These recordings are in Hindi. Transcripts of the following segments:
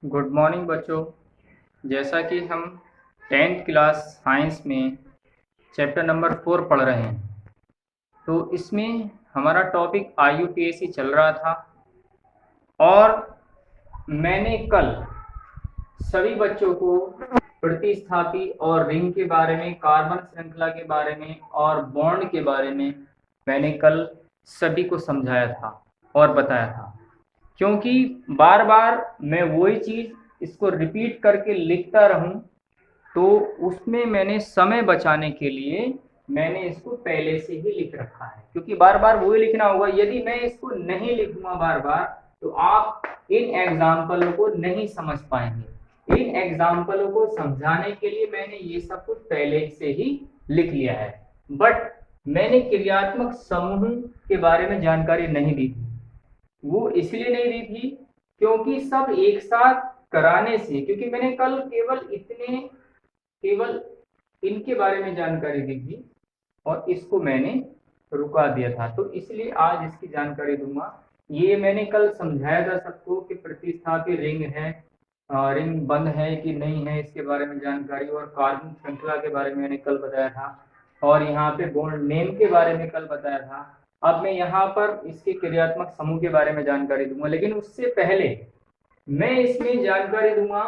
गुड मॉर्निंग बच्चों। जैसा कि हम 10th क्लास साइंस में चैप्टर नंबर 4 पढ़ रहे हैं, तो इसमें हमारा टॉपिक IUPAC चल रहा था और मैंने कल सभी बच्चों को प्रतिस्थापी और रिंग के बारे में, कार्बन श्रृंखला के बारे में और बॉन्ड के बारे में मैंने कल सभी को समझाया था और बताया था। क्योंकि बार बार मैं वही चीज़ इसको रिपीट करके लिखता रहूं, तो उसमें मैंने समय बचाने के लिए मैंने इसको पहले से ही लिख रखा है, क्योंकि बार बार वही लिखना होगा। यदि मैं इसको नहीं लिखूंगा बार बार, तो आप इन एग्जाम्पलों को नहीं समझ पाएंगे। इन एग्जाम्पलों को समझाने के लिए मैंने ये सब कुछ पहले से ही लिख लिया है, बट मैंने क्रियात्मक समूह के बारे में जानकारी नहीं दी थी। वो इसलिए नहीं दी थी क्योंकि सब एक साथ कराने से, क्योंकि मैंने कल केवल इनके बारे में जानकारी दी थी और इसको मैंने रुका दिया था, तो इसलिए आज इसकी जानकारी दूंगा। ये मैंने कल समझाया था सबको कि प्रतिस्थापी रिंग है, रिंग बंद है कि नहीं है, इसके बारे में जानकारी, और कार्बन श्रृंखला के बारे में मैंने कल बताया था, और यहाँ पे बॉन्ड नेम के बारे में कल बताया था। अब मैं यहाँ पर इसके क्रियात्मक समूह के बारे में जानकारी दूंगा, लेकिन उससे पहले मैं इसमें जानकारी दूंगा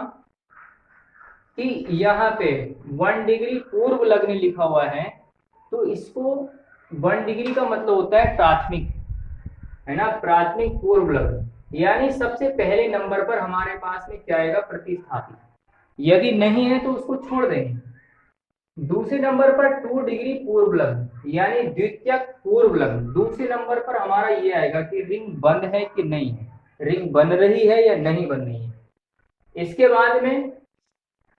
कि यहाँ पे 1 डिग्री पूर्व लग्न लिखा हुआ है, तो इसको 1 डिग्री का मतलब होता है प्राथमिक, है ना, प्राथमिक पूर्व लग्न। यानी सबसे पहले नंबर पर हमारे पास में क्या आएगा, प्रतिस्थापी। यदि नहीं है तो उसको छोड़ देंगे। दूसरे नंबर पर 2 डिग्री पूर्व लग्न यानी द्वितीयक पूर्व लग्न। दूसरे नंबर पर हमारा ये आएगा कि रिंग बंद है कि नहीं है, रिंग बन रही है या नहीं बन रही है। इसके बाद में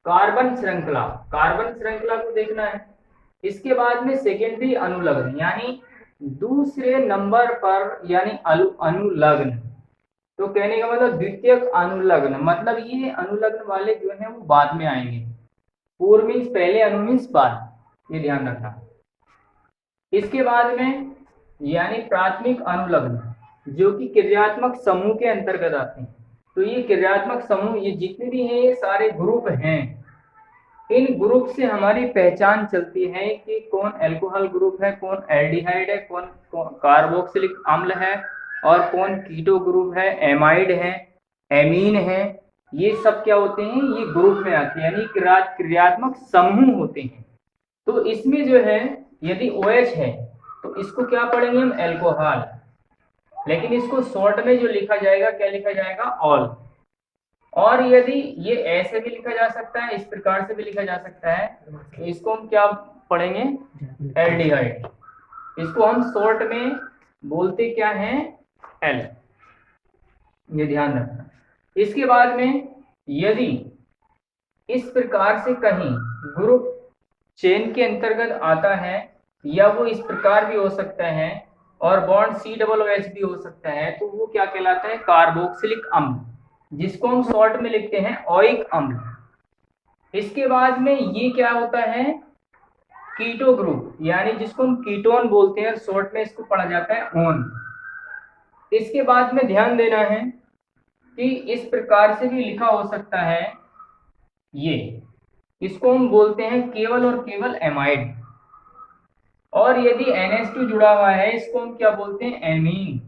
कार्बन श्रृंखला, कार्बन श्रृंखला को देखना है। इसके बाद में सेकेंडरी अनुलग्न यानी दूसरे नंबर पर यानी अनुलग्न। तो कहने का मतलब द्वितीयक अनुलग्न, मतलब ये अनुलग्न वाले जो है वो बाद में आएंगे। पूर्व मीन्स पहले, अनु मीन्स बाद, ये ध्यान रखना। इसके बाद में यानी प्राथमिक अनुलग्न जो कि क्रियात्मक समूह के अंतर्गत आते हैं। तो ये क्रियात्मक समूह, ये जितने भी हैं ये सारे ग्रुप हैं। इन ग्रुप से हमारी पहचान चलती है कि कौन अल्कोहल ग्रुप है, कौन एल्डिहाइड है, कौन कार्बोक्सिलिक अम्ल है, और कौन कीटो ग्रुप है, एमाइड है, एमीन है। ये सब क्या होते हैं, ये ग्रुप में आते हैं, यानी क्रियात्मक समूह होते हैं। तो इसमें जो है यदि OH है तो इसको क्या पढ़ेंगे हम, एल्कोहल। लेकिन इसको शॉर्ट में जो लिखा जाएगा, क्या लिखा जाएगा, ऑल। और यदि ये ऐसे भी लिखा जा सकता है, इस प्रकार से भी लिखा जा सकता है, तो इसको हम क्या पढ़ेंगे, एल्डिहाइड। इसको हम शॉर्ट में बोलते क्या हैं, एल। ये ध्यान रखना। इसके बाद में यदि इस प्रकार से कहीं ग्रुप चेन के अंतर्गत आता है, या वो इस प्रकार भी हो सकता है, और बॉन्ड COOH भी हो सकता है, तो वो क्या कहलाता है, कार्बोक्सिलिक अम्ल, जिसको हम शॉर्ट में लिखते हैं ओइक अम्ल। इसके बाद में ये क्या होता है, कीटो ग्रुप, यानी जिसको हम कीटोन बोलते हैं, शॉर्ट में इसको पढ़ा जाता है ओन। इसके बाद में ध्यान देना है कि इस प्रकार से भी लिखा हो सकता है, ये इसको हम बोलते हैं केवल और केवल एमाइड। और यदि NH2 जुड़ा हुआ है, इसको हम क्या बोलते हैं, एमीन।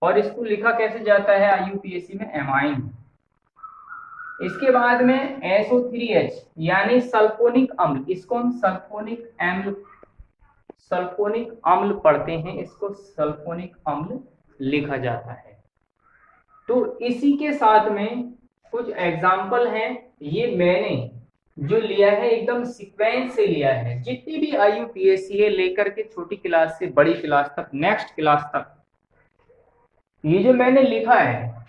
और इसको लिखा कैसे जाता है IUPAC में, एमाइन। इसके बाद में SO3H यानी सल्फोनिक अम्ल, इसको हम सल्फोनिक अम्ल पढ़ते हैं, इसको सल्फोनिक अम्ल लिखा जाता है। तो इसी के साथ में कुछ एग्जाम्पल हैं, ये मैंने जो लिया है एकदम सीक्वेंस से लिया है। जितनी भी IUPAC है, लेकर के छोटी क्लास से बड़ी क्लास तक, नेक्स्ट क्लास तक, ये जो मैंने लिखा है,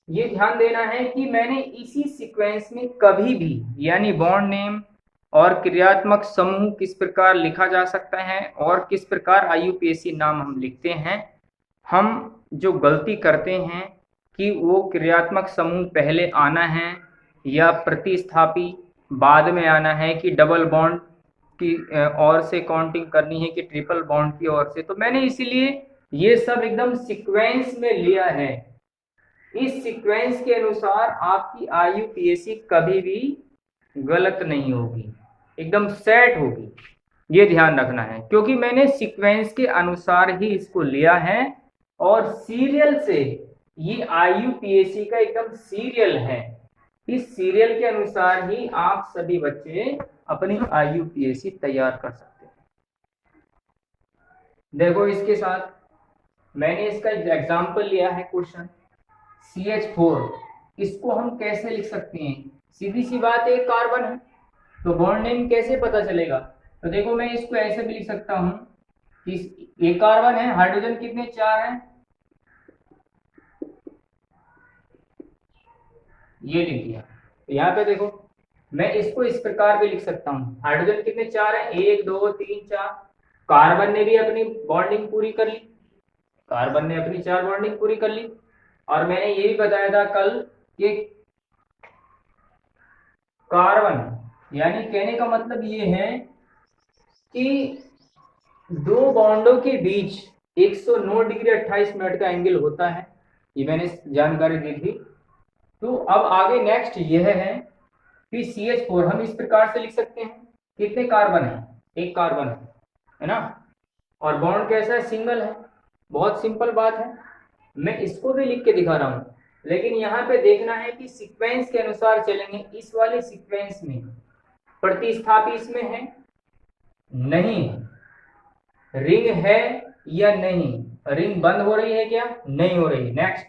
ये ध्यान देना है कि मैंने इसी सीक्वेंस में कभी भी, यानी बॉन्ड नेम और क्रियात्मक समूह किस प्रकार लिखा जा सकता है और किस प्रकार IUPAC नाम हम लिखते हैं, हम जो गलती करते हैं कि वो क्रियात्मक समूह पहले आना है या प्रतिस्थापी बाद में आना है, कि डबल बॉन्ड की ओर से काउंटिंग करनी है कि ट्रिपल बॉन्ड की ओर से। तो मैंने इसीलिए ये सब एकदम सीक्वेंस में लिया है। इस सीक्वेंस के अनुसार आपकी IUPAC कभी भी गलत नहीं होगी, एकदम सेट होगी। ये ध्यान रखना है, क्योंकि मैंने सीक्वेंस के अनुसार ही इसको लिया है और सीरियल से, ये IUPAC का एकदम सीरियल है। इस सीरियल के अनुसार ही आप सभी बच्चे अपनी IUPAC तैयार कर सकते हैं। देखो इसके साथ मैंने इसका एग्जाम्पल लिया है क्वेश्चन CH4। इसको हम कैसे लिख सकते हैं? सीधी सी बात, एक कार्बन है तो बॉन्ड नेम कैसे पता चलेगा? तो देखो मैं इसको ऐसे भी लिख सकता हूं कि एक कार्बन है, हाइड्रोजन कितने, 4 हैं, ये लिख दिया। तो यहाँ पे देखो मैं इसको इस प्रकार भी लिख सकता हूँ, हाइड्रोजन कितने, 4 है, 1 2 3 4। कार्बन ने भी अपनी बॉन्डिंग पूरी कर ली, कार्बन ने अपनी 4 बॉन्डिंग पूरी कर ली। और मैंने ये भी बताया था कल कि कार्बन, यानी कहने का मतलब ये है कि दो बॉन्डों के बीच 109 डिग्री 28 मिनट का एंगल होता है, ये मैंने जानकारी दी थी। तो अब आगे नेक्स्ट यह है कि CH4 हम इस प्रकार से लिख सकते हैं, कितने कार्बन है, एक कार्बन है ना, और बॉन्ड कैसा है, सिंगल है। बहुत सिंपल बात है, मैं इसको भी लिख के दिखा रहा हूं, लेकिन यहाँ पे देखना है कि सीक्वेंस के अनुसार चलेंगे। इस वाले सीक्वेंस में प्रतिस्थापी इसमें है नहीं, रिंग है या नहीं, रिंग बंद हो रही है क्या, नहीं हो रही। नेक्स्ट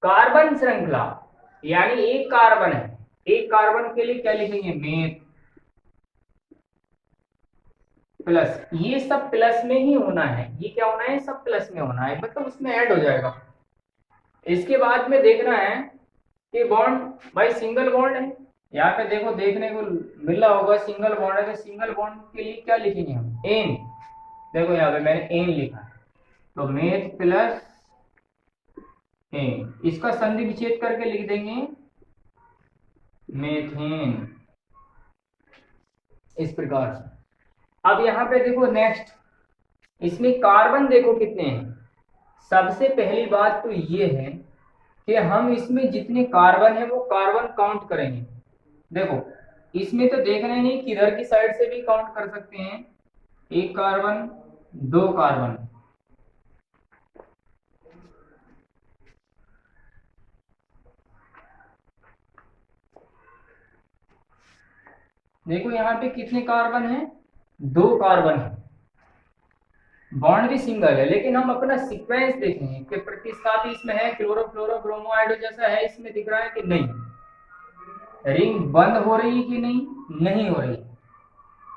कार्बन श्रृंखला, यानी एक कार्बन है, एक कार्बन के लिए क्या लिखेंगे, मेथ प्लस, ये सब प्लस में ही होना है, ये क्या होना है, सब प्लस में होना है, मतलब उसमें ऐड हो जाएगा। इसके बाद में देखना है कि बॉन्ड, भाई सिंगल बॉन्ड है, यहाँ पे देखो देखने को मिल रहा होगा सिंगल बॉन्ड है, तो सिंगल बॉन्ड के लिए क्या लिखेंगे हम, एन। देखो यहाँ पे मैंने एन लिखा, तो मेथ प्लस एन, इसका संधि विच्छेद करके लिख देंगे मेथेन, इस प्रकार से। अब यहाँ पे देखो नेक्स्ट, इसमें कार्बन देखो कितने हैं। सबसे पहली बात तो ये है कि हम इसमें जितने कार्बन है वो कार्बन काउंट करेंगे। देखो इसमें तो देखना ही नहीं, किधर की साइड से भी काउंट कर सकते हैं, एक कार्बन, दो कार्बन, देखो यहाँ पे कितने कार्बन है, दो कार्बन है, बॉन्ड भी सिंगल है, लेकिन हम अपना सीक्वेंस देखेंगे कि प्रतिस्थापी इसमें है, क्लोरो फ्लोरो ब्रोमो हाइड्रो जैसा है, इसमें दिख रहा है कि नहीं, रिंग बंद हो रही है कि नहीं, नहीं हो रही।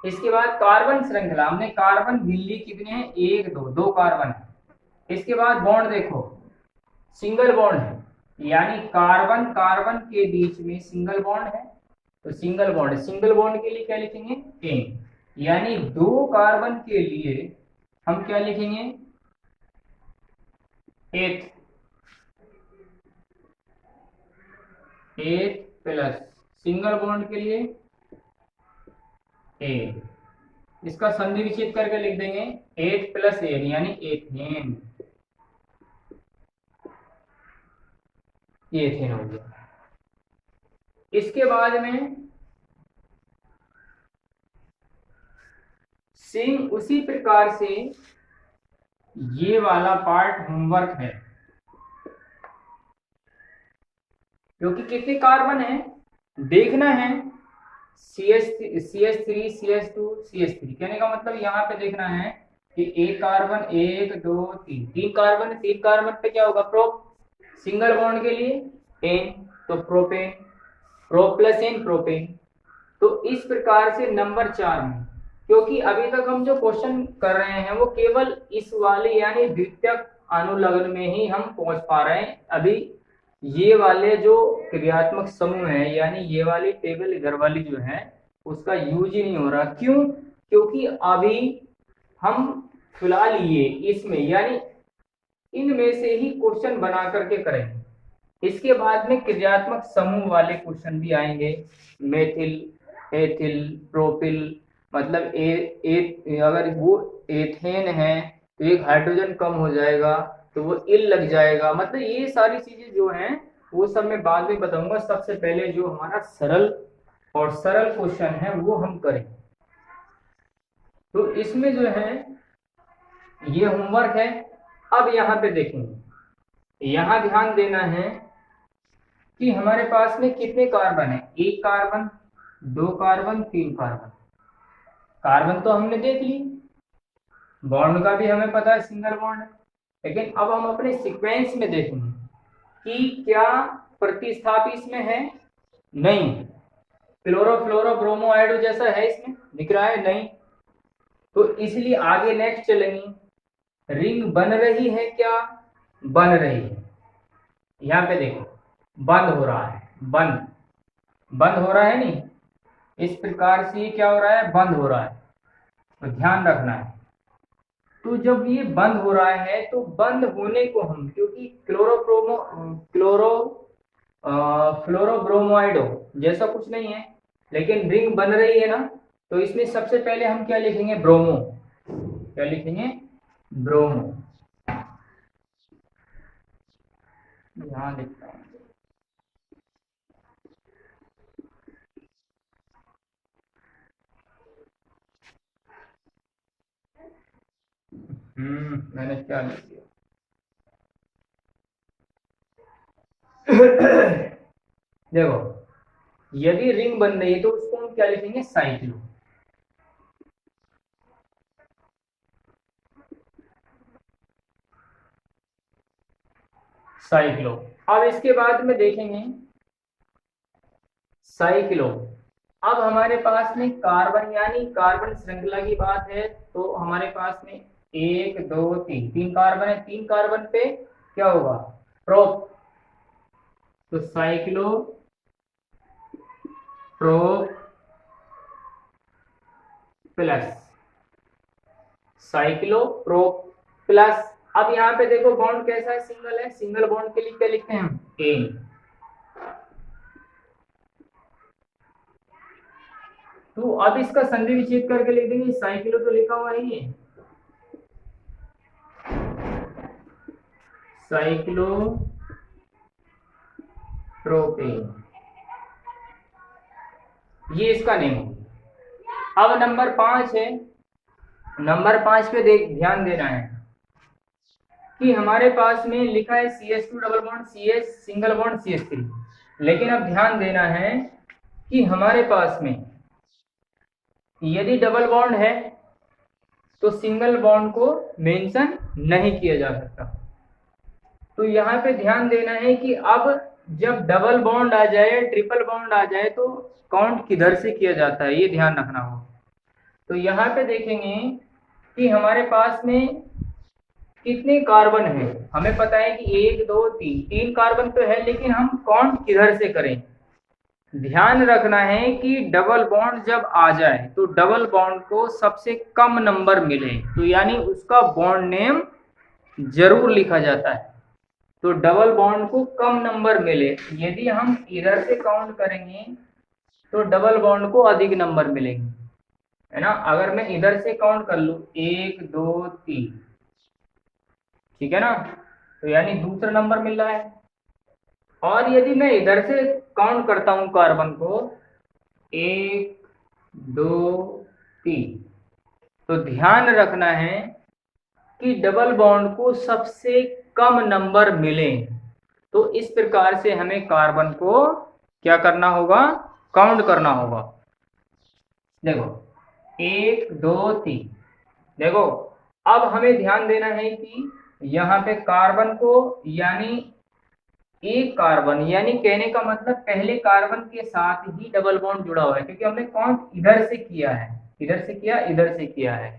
इसके बाद कार्बन श्रृंखला, हमने कार्बन गिनली कितने हैं, एक दो, दो कार्बन है। इसके बाद बॉन्ड देखो सिंगल बॉन्ड है, यानी कार्बन कार्बन के बीच में सिंगल बॉन्ड है, तो सिंगल बॉन्ड, सिंगल बॉन्ड के लिए क्या लिखेंगे, एन, यानी दो कार्बन के लिए हम क्या लिखेंगे, एथ, एथ प्लस, सिंगल बॉन्ड के लिए ए, इसका संधि विच्छेद करके लिख देंगे एथ प्लस एन, यानी एथेन, ये एथेन हो गया। इसके बाद में सेम उसी प्रकार से ये वाला पार्ट होमवर्क है, क्योंकि कितने कार्बन है देखना है, CH3 CH2 CH3, कहने का मतलब यहाँ पे देखना है कि एक कार्बन, एक दो तीन, तीन कार्बन, तीन कार्बन पे क्या होगा, प्रोप, सिंगल बॉन्ड के लिए एन, तो propane, pro plus N propane. तो इस प्रकार से नंबर 4 में, क्योंकि अभी तक हम जो क्वेश्चन कर रहे हैं वो केवल इस वाले यानी द्वितीयक अनुलग्न में ही हम पहुंच पा रहे हैं, अभी ये वाले जो क्रियात्मक समूह है, यानी ये वाली टेबल इधर वाली जो है उसका यूज ही नहीं हो रहा। क्यों? क्योंकि अभी हम फिलहाल ये इसमें यानी इनमें से ही क्वेश्चन बना करके करेंगे। इसके बाद में क्रियात्मक समूह वाले क्वेश्चन भी आएंगे, मेथिल, एथिल, प्रोपिल, मतलब अगर वो एथेन है तो एक हाइड्रोजन कम हो जाएगा, तो वो इल लग जाएगा। मतलब ये सारी चीजें जो हैं वो सब मैं बाद में बताऊंगा। सबसे पहले जो हमारा सरल क्वेश्चन है वो हम करें। तो इसमें जो है ये होमवर्क है। अब यहाँ पे देखेंगे, यहाँ ध्यान देना है कि हमारे पास में कितने कार्बन है। एक कार्बन, दो कार्बन, तीन कार्बन। कार्बन तो हमने देख ली, बॉन्ड का भी हमें पता है सिंगल बॉन्ड है। लेकिन अब हम अपने सीक्वेंस में देखेंगे कि क्या प्रतिस्थापी इसमें है, नहीं। क्लोरो फ्लोरो ब्रोमो आयोडो जैसा है इसमें दिख रहा है, नहीं। तो इसलिए आगे नेक्स्ट चलेंगे। रिंग बन रही है क्या, बन रही है। यहाँ पे देखो बंद हो रहा है, बंद हो रहा है नहीं, इस प्रकार से क्या हो रहा है, बंद हो रहा है। तो ध्यान रखना है। तो जब ये बंद हो रहा है तो बंद होने को हम, क्योंकि फ्लोरोब्रोमाइडो जैसा कुछ नहीं है, लेकिन रिंग बन रही है ना, तो इसमें सबसे पहले हम क्या लिखेंगे, ब्रोमो। क्या लिखेंगे, ब्रोमो। यहां लिखता हूं, मैंने क्या लिख दिया। देखो यदि रिंग बन रही है तो उसको हम क्या लिखेंगे, साइक्लो। साइक्लो। अब इसके बाद में देखेंगे साइक्लो। अब हमारे पास में कार्बन यानी कार्बन श्रृंखला की बात है, तो हमारे पास में एक दो तीन, तीन कार्बन है। तीन कार्बन पे क्या होगा, प्रोप। तो cyclo prop plus, cyclo prop plus. अब यहाँ पे देखो बॉन्ड कैसा है, सिंगल है। सिंगल बॉन्ड के लिए क्या लिखते हैं हम, एन। तो अब इसका संधि विच्छेद करके लिख देंगे, साइक्लो तो लिखा हुआ है ये, साइक्लो प्रोपेन, ये इसका नेम है। अब नंबर 5 है। नंबर 5 पे ध्यान देना है कि हमारे पास में लिखा है CH2 double bond CH single bond CH3। लेकिन अब ध्यान देना है कि हमारे पास में यदि डबल बॉन्ड है तो सिंगल बॉन्ड को मेंशन नहीं किया जा सकता। तो यहाँ पे ध्यान देना है कि अब जब डबल बॉन्ड आ जाए, ट्रिपल बॉन्ड आ जाए, तो काउंट किधर से किया जाता है, ये ध्यान रखना हो। तो यहाँ पे देखेंगे कि हमारे पास में कितने कार्बन है। हमें पता है कि एक दो तीन, तीन कार्बन तो है, लेकिन हम काउंट किधर से करें। ध्यान रखना है कि डबल बॉन्ड जब आ जाए तो डबल बॉन्ड को सबसे कम नंबर मिले, तो यानी उसका बॉन्ड नेम जरूर लिखा जाता है। तो डबल बॉन्ड को कम नंबर मिले, यदि हम इधर से काउंट करेंगे तो डबल बॉन्ड को अधिक नंबर मिलेंगे, है ना। अगर मैं इधर से काउंट कर लूं, एक दो तीन, ठीक है ना, तो यानी दूसरा नंबर मिल रहा है। और यदि मैं इधर से काउंट करता हूं कार्बन को, एक दो तीन, तो ध्यान रखना है कि डबल बॉन्ड को सबसे कम नंबर मिले। तो इस प्रकार से हमें कार्बन को क्या करना होगा, काउंट करना होगा। देखो एक दो तीन, देखो अब हमें ध्यान देना है कि यहाँ पे कार्बन को, यानी एक कार्बन, यानी कहने का मतलब पहले कार्बन के साथ ही डबल बॉन्ड जुड़ा हुआ है, क्योंकि हमने काउंट इधर से किया है, इधर से किया, इधर से किया है।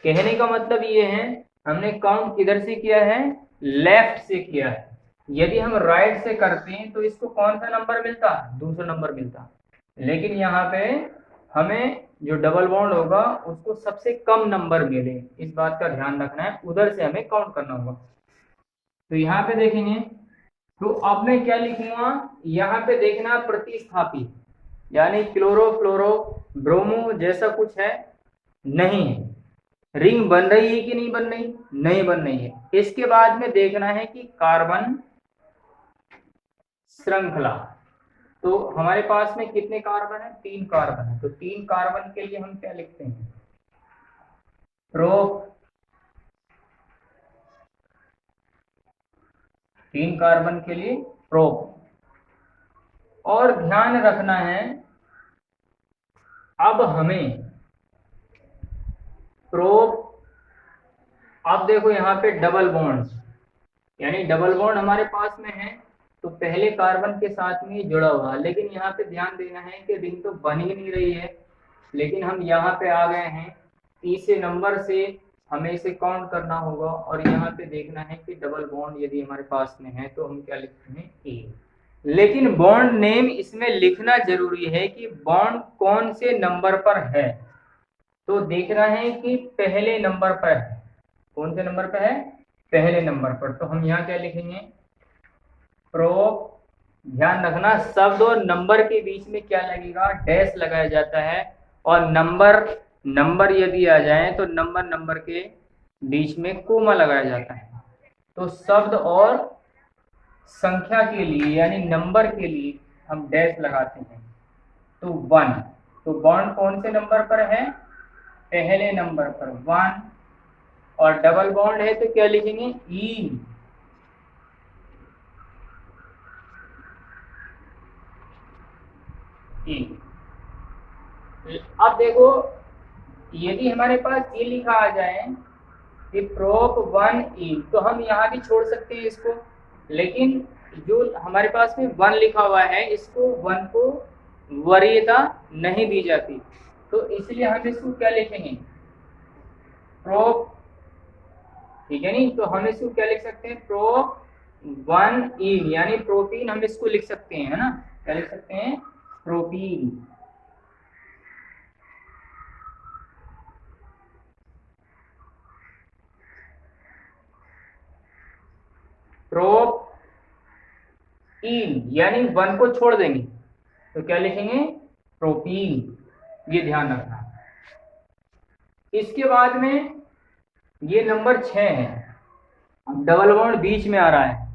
कहने का मतलब ये है हमने काउंट किधर से किया है, लेफ्ट से किया है। यदि हम राइट से करते हैं तो इसको कौन सा नंबर मिलता, दूसरा नंबर मिलता। लेकिन यहाँ पे हमें जो डबल बॉन्ड होगा उसको सबसे कम नंबर मिले, इस बात का ध्यान रखना है। उधर से हमें काउंट करना होगा। तो यहाँ पे देखेंगे, तो अब मैं क्या लिखूंगा, यहाँ पे देखना प्रतिस्थापी, यानी क्लोरो फ्लोरो ब्रोमो जैसा कुछ है नहीं है। रिंग बन रही है कि नहीं बन रही? नहीं बन रही है। इसके बाद में देखना है कि कार्बन श्रृंखला, तो हमारे पास में कितने कार्बन है? 3 कार्बन है। तो 3 कार्बन के लिए हम क्या लिखते हैं? प्रोप। 3 कार्बन के लिए प्रोप। और ध्यान रखना है, अब हमें प्रोप, अब देखो यहाँ पे डबल बॉन्ड, यानी डबल बॉन्ड हमारे पास में है तो पहले कार्बन के साथ में ही जुड़ा हुआ, लेकिन यहाँ पे ध्यान देना है कि रिंग तो बन ही नहीं रही है, लेकिन हम यहाँ पे आ गए हैं, तीसरे नंबर से हमें इसे काउंट करना होगा और यहाँ पे देखना है कि डबल बॉन्ड यदि हमारे पास में है तो हम क्या लिखते हैं? ए। लेकिन बॉन्ड नेम इसमें लिखना जरूरी है कि बॉन्ड कौन से नंबर पर है। तो देखना है कि पहले नंबर पर है। कौन से नंबर पर है? पहले नंबर पर। तो हम यहाँ क्या लिखेंगे? प्रोप। ध्यान रखना शब्द और नंबर के बीच में क्या लगेगा? डैश लगाया जाता है। और नंबर यदि आ जाए तो नंबर के बीच में कोमा लगाया जाता है। तो शब्द और संख्या के लिए यानी नंबर के लिए हम डैश लगाते हैं। तो 1। तो बॉन्ड कौन से नंबर पर है? पहले नंबर पर 1। और डबल बॉन्ड है तो क्या लिखेंगे? ई। अब देखो, यदि हमारे पास ये लिखा आ जाए कि प्रोप 1 ई, तो हम यहाँ भी छोड़ सकते हैं इसको, लेकिन जो हमारे पास में 1 लिखा हुआ है इसको 1 को वरीयता नहीं दी जाती, तो इसलिए हम इसको क्या लिखेंगे? प्रोप। ठीक है नहीं? तो हम इसको क्या लिख सकते हैं? प्रोप 1 ई, यानी प्रोटीन हम इसको लिख सकते हैं, है ना? क्या लिख सकते हैं? प्रोटीन। प्रोप इन, यानी 1 को छोड़ देंगे तो क्या लिखेंगे? प्रोटीन। ये ध्यान रखना। इसके बाद में ये नंबर 6 है, डबल बॉन्ड बीच में आ रहा है,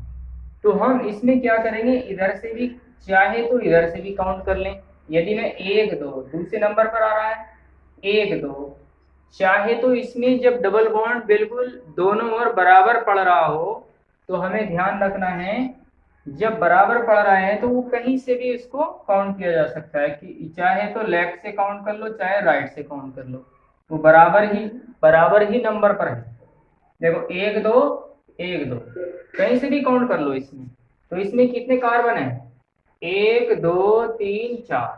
तो हम इसमें क्या करेंगे? इधर से भी चाहे तो इधर से भी काउंट कर लें। यदि मैं 1 2 दूसरे नंबर पर आ रहा है 1 2, चाहे तो इसमें जब डबल बॉन्ड बिल्कुल दोनों ओर बराबर पड़ रहा हो तो हमें ध्यान रखना है, जब बराबर पड़ रहा है तो वो कहीं से भी इसको काउंट किया जा सकता है, कि चाहे तो लेफ्ट से काउंट कर लो चाहे राइट से काउंट कर लो, वो बराबर ही नंबर पर है। देखो 1 2 1 2, कहीं से भी काउंट कर लो इसमें। तो इसमें कितने कार्बन है? 1 2 3 4।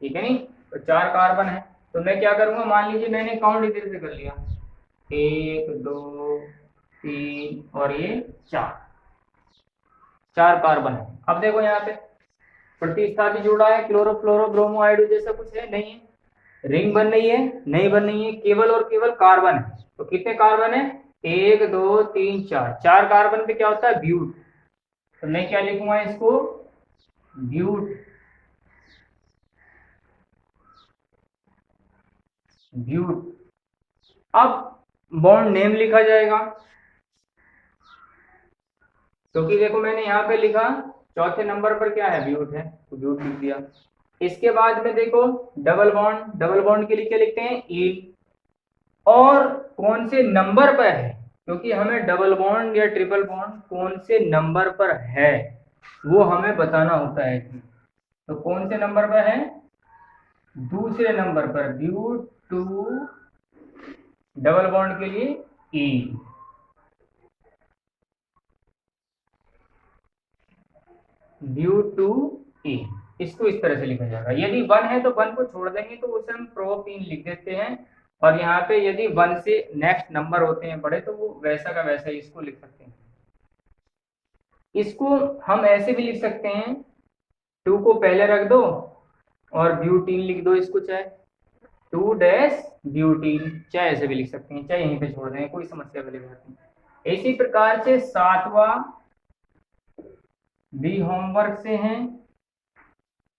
ठीक है नहीं? तो 4 कार्बन है। तो मैं क्या करूंगा? मान लीजिए मैंने काउंट इधर से कर लिया, 1 2 3 और ये 4 कार्बन है। अब देखो यहाँ पे प्रतिस्थापी जुड़ा है, क्लोरोफ्लोरो ब्रोमो आयोडो जैसा कुछ है? नहीं है। रिंग बन रही है? नहीं बन रही है, केवल और केवल कार्बन है। तो कितने कार्बन है? 1 2 3 4। 4 कार्बन पे क्या होता है? ब्यूट। तो मैं क्या लिखूंगा इसको? ब्यूट। ब्यूट। अब बॉन्ड नेम लिखा जाएगा, क्योंकि देखो मैंने यहाँ पे लिखा चौथे नंबर पर क्या है? ब्यूट है, तो ब्यूट लिख दिया। इसके बाद में देखो डबल बॉन्ड के लिए क्या लिखते हैं? ई। और कौन से नंबर पर है, क्योंकि हमें डबल बॉन्ड या ट्रिपल बॉन्ड कौन से नंबर पर है वो हमें बताना होता है। तो कौन से नंबर पर है? दूसरे नंबर पर, ब्यूट 2, डबल बॉन्ड के लिए ई। ब्यूट 2 ई, इसको इस तरह से लिखा जाएगा। यदि 1 है तो 1 को छोड़ देंगे तो उसे हम प्रोपीन लिख देते हैं, और यहाँ पे यदि 1 से नेक्स्ट नंबर होते हैं बड़े तो वो वैसा का वैसा इसको लिख सकते हैं। इसको हम ऐसे भी लिख सकते हैं, 2 को पहले रख दो और ब्यूटीन लिख दो इसको, चाहे 2 डैश ब्यूटीन, चाहे ऐसे भी लिख सकते हैं, चाहे यहीं पे छोड़ दें, कोई समस्या वाली बात नहीं। इसी प्रकार से 7वां भी होमवर्क से है,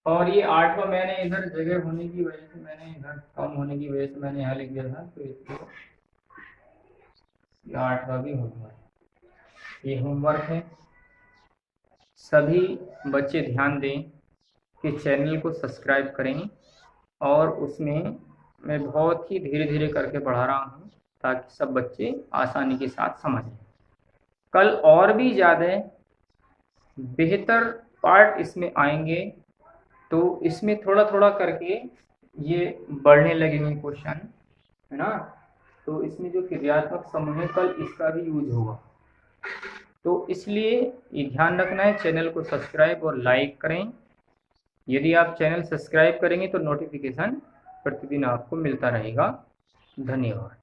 और ये 8वां मैंने इधर जगह होने की वजह से, मैंने इधर कम होने की वजह से मैंने यहाँ लिख दिया था, तो इसको ये 8वां भी होगा। ये होमवर्क है। सभी बच्चे ध्यान दें कि चैनल को सब्सक्राइब करें, और उसमें मैं बहुत ही धीरे धीरे करके बढ़ा रहा हूँ ताकि सब बच्चे आसानी के साथ समझ लें। कल और भी ज़्यादा बेहतर पार्ट इसमें आएंगे, तो इसमें थोड़ा थोड़ा करके ये बढ़ने लगेंगे क्वेश्चन, है ना। तो इसमें जो क्रियात्मक समूह है कल इसका भी यूज होगा। तो इसलिए ये ध्यान रखना है, चैनल को सब्सक्राइब और लाइक करें। यदि आप चैनल सब्सक्राइब करेंगे तो नोटिफिकेशन प्रतिदिन आपको मिलता रहेगा। धन्यवाद।